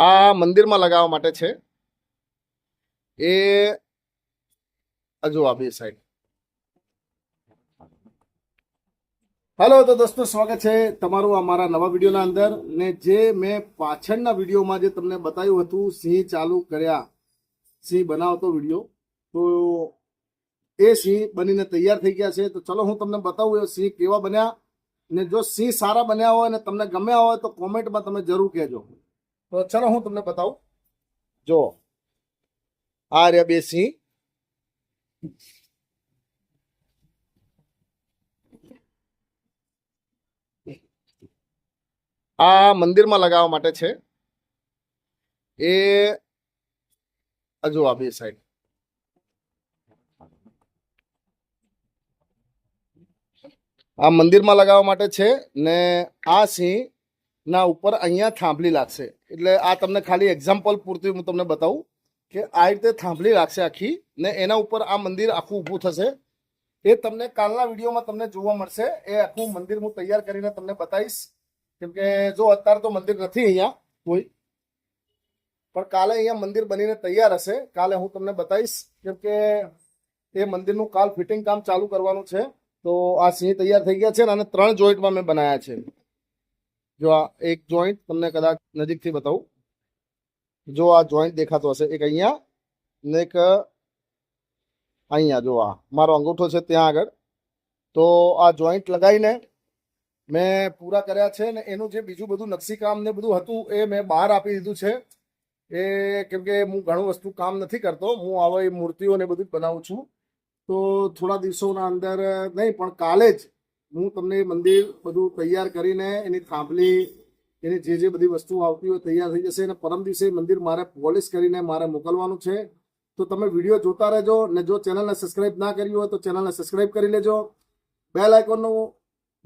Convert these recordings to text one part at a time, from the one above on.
આ મંદિરમાં લગાવવા માટે છે. એ હજુ આ બે સાઈડ. હેલો તો દોસ્તો, સ્વાગત છે તમારું આ મારા નવા વિડીયોના અંદર. ને જે મેં પાછળના વિડીયોમાં જે તમને બતાવ્યું હતું સિંહ ચાલુ કર્યા, સિંહ બનાવતો વિડીયો, તો એ સિંહ બનીને તૈયાર થઈ ગયા છે. તો ચલો હું તમને બતાવું એ સિંહ કેવા બન્યા. ને જો સિંહ સારા બન્યા હોય ને તમને ગમ્યા હોય તો કોમેન્ટમાં તમે જરૂર કહેજો. તો ચલો હું તમને બતાવું. જો આ રહ્યા બે સિંહ. આ મંદિરમાં લગાવવા માટે છે. એ હજુ આ બે સાઈડ. આ મંદિરમાં લગાવવા માટે છે. ને આ સિંહ ના ઉપર અહીંયા થાંભલી લાગશે. એટલે આ તમને ખાલી એક્ઝામ્પલ પૂરતી હું તમને બતાવું કે આ રીતે થાંભલી લાગશે આખી, ને એના ઉપર આ મંદિર આખું ઊભું થશે. એ તમને કાલના વિડીયોમાં તમને જોવા મળશે. એ આખું મંદિર હું તૈયાર કરીને તમને બતાવીશ. કેમ કે જો અત્યારે તો મંદિર નથી અહીંયા કોઈ, પણ કાલે અહીંયા મંદિર બનીને તૈયાર હશે. કાલે હું તમને બતાવીશ. કેમ કે એ મંદિરનું કાલ ફિટિંગ કામ ચાલુ કરવાનું છે. તો આ સિંહ તૈયાર થઈ ગયા છે અને 3 જોઈન્ટમાં મેં બનાવ્યા છે. જો આ એક જોઈન્ટ તમને કદાચ નજીકથી બતાવું. જો આ જોઈન્ટ દેખાતો હશે, એક અહીંયા ને એક અહીંયા. જો આ મારો અંગૂઠો છે ત્યાં આગળ. તો આ જોઈન્ટ લગાવીને મેં પૂરા કર્યા છે. ને એનું જે બીજું બધું નકશીકામ ને બધું હતું એ મેં બહાર આપી દીધું છે. એ કેમ કે હું ઘણું વસ્તુ કામ નથી કરતો, હું આવા મૂર્તિઓ ને બધું જ બનાવું છું. તો થોડા દિવસોના અંદર નહીં પણ કાલે જ હું તમને મંદિર બધું તૈયાર કરીને એની થાંભલી, એની જે બધી વસ્તુ આવતી હોય તૈયાર થઈ જશે. અને પરમ દિવસે મંદિર મારે પોલિશ કરીને મારે મોકલવાનું છે. તો તમે વિડીયો જોતા રહેજો. ને જો ચેનલને સબસ્ક્રાઈબ ના કર્યું હોય તો ચેનલને સબસ્ક્રાઈબ કરી લેજો. બેલ આઇકોનનું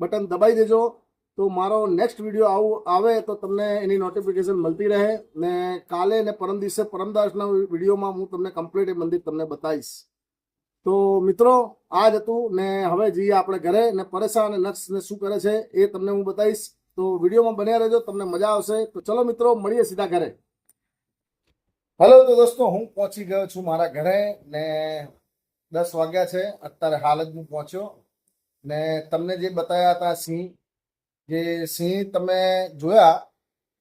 બટન દબાઈ દેજો. તો મારો નેક્સ્ટ વિડીયો આવે તો તમને એની નોટિફિકેશન મળતી રહે. ને કાલે ને પરમ દિવસે પરમદાસના વિડીયોમાં હું તમને કમ્પ્લીટ એ મંદિર તમને બતાવીશ. તો મિત્રો આ જ હતું. ને હવે જઈએ આપણે ઘરે. ને પરેશાન અને નક્ષ ને શું કરે છે એ તમને હું બતાવીશ. તો વિડીયોમાં બન્યા રહેજો, તમને મજા આવશે. તો ચલો મિત્રો, મળીએ સીધા ઘરે. હેલો તો દોસ્તો, હું પહોંચી ગયો છું મારા ઘરે. ને 10 વાગ્યા છે અત્યારે, હાલ જ હું પહોંચ્યો. ને તમને જે બતાવ્યા હતા સિંહ, જે સિંહ તમે જોયા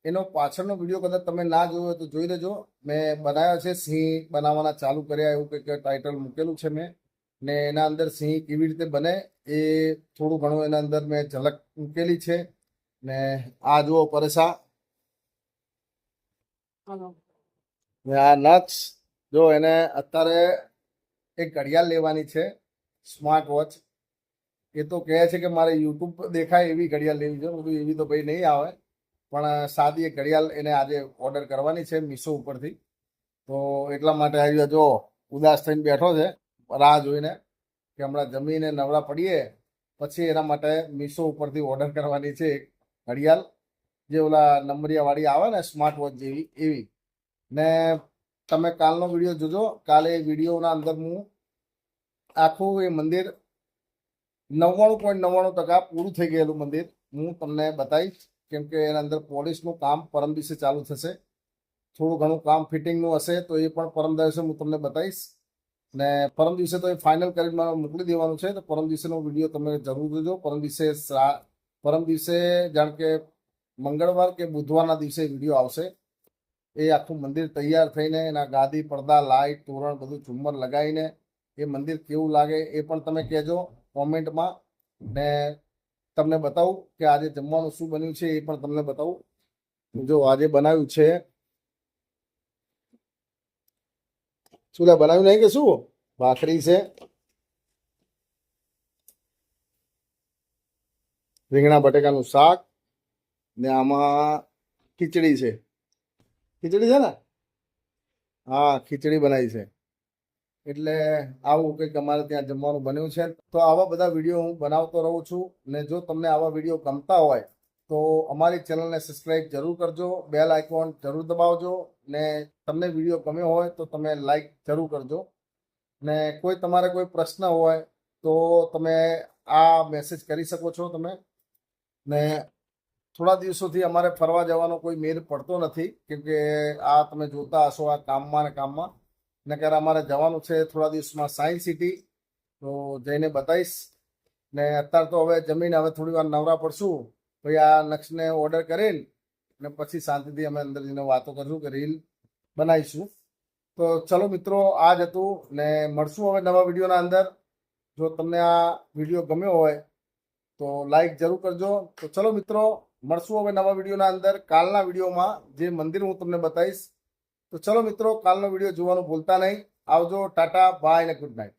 એનો પાછળનો વિડીયો કદાચ તમે ના જોયો હોય તો જોઈ લેજો. મેં બનાવ્યો છે, સિંહ બનાવવાના ચાલુ કર્યા એવું કંઈક ટાઇટલ મૂકેલું છે મેં. ને એના અંદર સિંહ કેવી રીતે બને એ થોડું ઘણું એના અંદર મેં ઝલક મૂકેલી છે. ને આ જુઓ પરેશા, ને આ નક્ષ. જો એને અત્યારે એક ઘડિયાળ લેવાની છે, સ્માર્ટ વોચ. એ તો કહે છે કે મારે યુટ્યુબ પર દેખાય એવી ઘડિયાળ લેવી છે. બધું એવી તો ભાઈ નહીં આવે, પણ સાદી એક ઘડિયાળ એને આજે ઓર્ડર કરવાની છે મીશો ઉપરથી. તો એટલા માટે આવ્યો. જો ઉદાસ થઈને બેઠો છે રાહ જોઈને કે હમણાં જમીને નવરા પડીએ પછી એના માટે મીશો ઉપરથી ઓર્ડર કરવાની છે એક ઘડિયાળ, જે ઓલા નંબરિયાવાળી આવે ને સ્માર્ટ વોચ જેવી એવી. ને તમે કાલનો વિડીયો જોજો. કાલે વિડીયોના અંદર હું આખું એ મંદિર 99.99% પૂરું થઈ ગયેલું મંદિર હું તમને બતાવીશ. કેમ કે એના અંદર પોલિશનું કામ પરમ દિવસે ચાલુ થશે. થોડું ઘણું કામ ફિટિંગનું હશે તો એ પણ પરમ દિવસે હું તમને બતાવીશ. ને પરમ દિવસે તો એ ફાઇનલ કરીને મારે મોકલી દેવાનું છે. તો પરમ દિવસેનો વિડીયો તમે જરૂર જોજો. પરમ દિવસે જાણ કે મંગળવાર કે બુધવારના દિવસે વિડીયો આવશે. એ આખું મંદિર તૈયાર થઈને એના ગાદી, પડદા, લાઇટ, તોરણ બધું ઝુમ્મર લગાવીને એ મંદિર કેવું લાગે એ પણ તમે કહેજો કોમેન્ટમાં. ને તમને બતાવું કે આજે જમવાનું શું બન્યું છે એ પણ તમને બતાવું. જો આજે બનાવ્યું છે, શું બનાવ્યું નહીં કે શું, ભાખરી છે, રીંગણા બટેકાનું શાક, ને આમાં ખીચડી છે. ખીચડી છે ને, હા ખીચડી બનાવી છે. એટલે આવું કંઈક અમારે ત્યાં જમવાનું બન્યું છે. તો આવા બધા વિડીયો હું બનાવતો રહું છું. ને જો તમને આવા વિડીયો ગમતા હોય તો અમારી ચેનલને સબસ્ક્રાઈબ જરૂર કરજો, બેલ આઇકોન જરૂર દબાવજો. ને તમને વિડીયો ગમ્યો હોય તો તમે લાઈક જરૂર કરજો. ને કોઈ તમારે કોઈ પ્રશ્ન હોય તો તમે આ મેસેજ કરી શકો છો તમે. ને થોડા દિવસોથી અમારે ફરવા જવાનો કોઈ મેળ પડતો નથી, કેમ કે આ તમે જોતા હશો આ કામમાં ને કામમાં. નકર અમારે જવાનું છે થોડા દિવસમાં સાયન્સ સિટી, તો જઈને બતાવીશ. ને અત્યારે તો હવે જમીને હવે થોડી વાર નવરા પડશું, પછી આ નક્ષને ઓર્ડર કરીને ને પછી શાંતિથી અમે અંદર જઈને વાતો કરશું કે રીલ બનાવીશું. તો ચલો મિત્રો, આ જ હતું ને મળશું હવે નવા વિડીયોના અંદર. જો તમને આ વિડીયો ગમ્યો હોય તો લાઈક જરૂર કરજો. તો ચલો મિત્રો, મળશું હવે નવા વિડીયોના અંદર. કાલના વિડીયોમાં જે મંદિર હું તમને બતાવીશ. તો ચલો મિત્રો, કાલનો વિડીયો જોવાનું ભૂલતા નહીં. આવજો, ટાટા, બાય ને ગુડ નાઇટ.